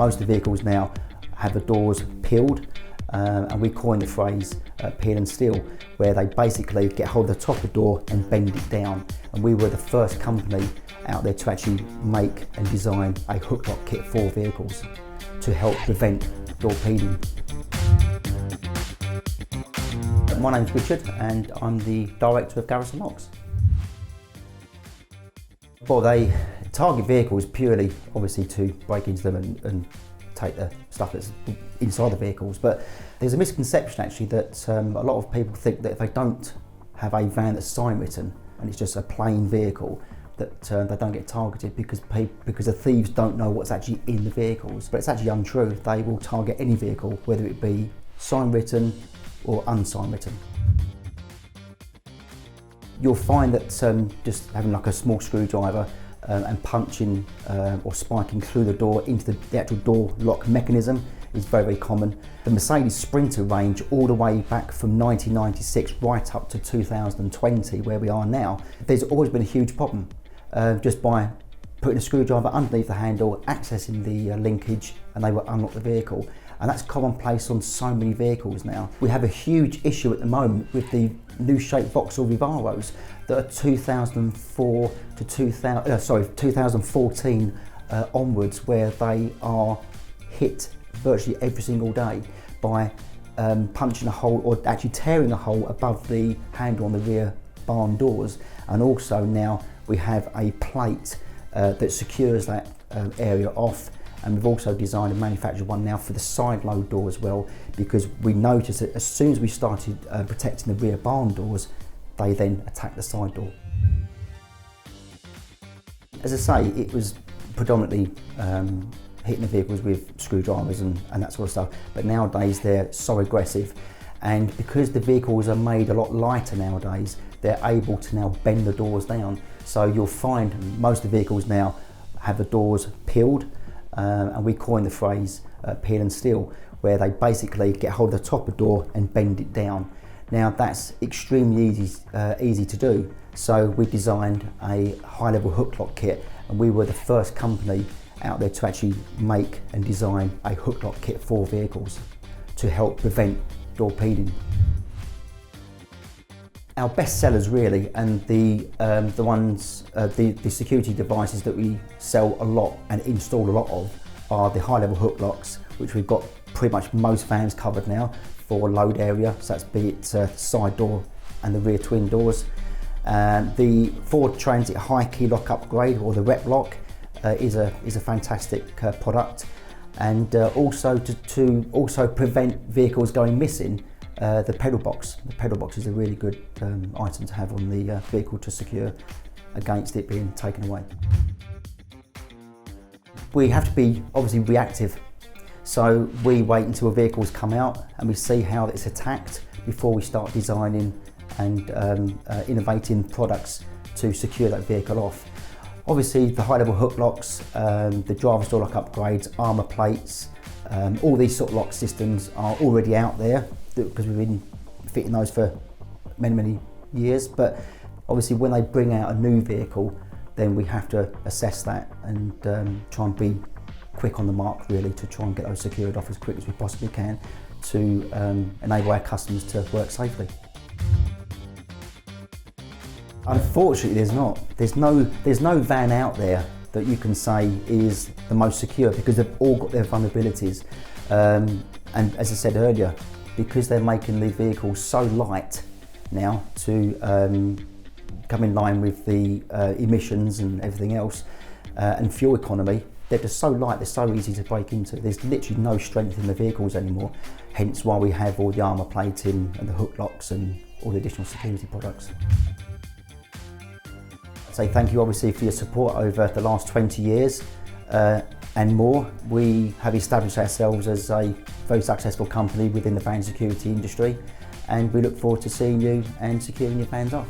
Most of the vehicles now have the doors peeled, and we coined the phrase peel and steal, where they basically get hold of the top of the door and bend it down. And we were the first company out there to actually make and design a hook lock kit for vehicles to help prevent door peeling. My name's Richard and I'm the director of Garrison Locks. Well, they target vehicles purely, obviously, to break into them and take the stuff that's inside the vehicles. But there's a misconception actually that a lot of people think that if they don't have a van that's sign written and it's just a plain vehicle, that they don't get targeted because the thieves don't know what's actually in the vehicles. But it's actually untrue. They will target any vehicle, whether it be sign written or unsigned written. You'll find that just having like a small screwdriver and punching or spiking through the door into the actual door lock mechanism is very, very common. The Mercedes Sprinter range, all the way back from 1996 right up to 2020, where we are now, there's always been a huge problem. Just by putting a screwdriver underneath the handle, accessing the linkage, and they will unlock the vehicle. And that's commonplace on so many vehicles now. We have a huge issue at the moment with the new shape Vauxhall Vivaros that are 2004 to 2014 onwards, where they are hit virtually every single day by punching a hole or actually tearing a hole above the handle on the rear barn doors. And also now we have a plate that secures that area off. And we've also designed and manufactured one now for the side load door as well, because we noticed that as soon as we started protecting the rear barn doors, they then attack the side door. As I say, it was predominantly hitting the vehicles with screwdrivers and that sort of stuff, but nowadays they're so aggressive, and because the vehicles are made a lot lighter nowadays, they're able to now bend the doors down. So you'll find most of the vehicles now have the doors peeled, and we coined the phrase peel and steal, where they basically get hold of the top of the door and bend it down. Now that's extremely easy to do, so we designed a high-level hook lock kit, and we were the first company out there to actually make and design a hook lock kit for vehicles to help prevent door peeling. Our best sellers really, and the security devices that we sell a lot and install a lot of, are the high-level hook locks, which we've got pretty much most vans covered now for load area. So that's be it side door and the rear twin doors. The Ford Transit high key lock upgrade, or the rep lock, is a fantastic product, and also to also prevent vehicles going missing. The pedal box. The pedal box is a really good item to have on the vehicle to secure against it being taken away. We have to be obviously reactive, so we wait until a vehicle's come out and we see how it's attacked before we start designing and innovating products to secure that vehicle off. Obviously the high-level hook locks, the driver's door lock upgrades, armour plates, all these sort of lock systems are already out there, because we've been fitting those for many years. But obviously when they bring out a new vehicle, then we have to assess that and try and be quick on the mark really, to try and get those secured off as quick as we possibly can to enable our customers to work safely. Unfortunately there's not. There's no van out there that you can say is the most secure, because they've all got their vulnerabilities. And as I said earlier, because they're making the vehicles so light now to come in line with the emissions and everything else, and fuel economy, they're just so light, they're so easy to break into. There's literally no strength in the vehicles anymore, hence why we have all the armour plating and the hook locks and all the additional security products. I'd say thank you obviously for your support over the last 20 years. And more. We have established ourselves as a very successful company within the van security industry, and we look forward to seeing you and securing your vans off.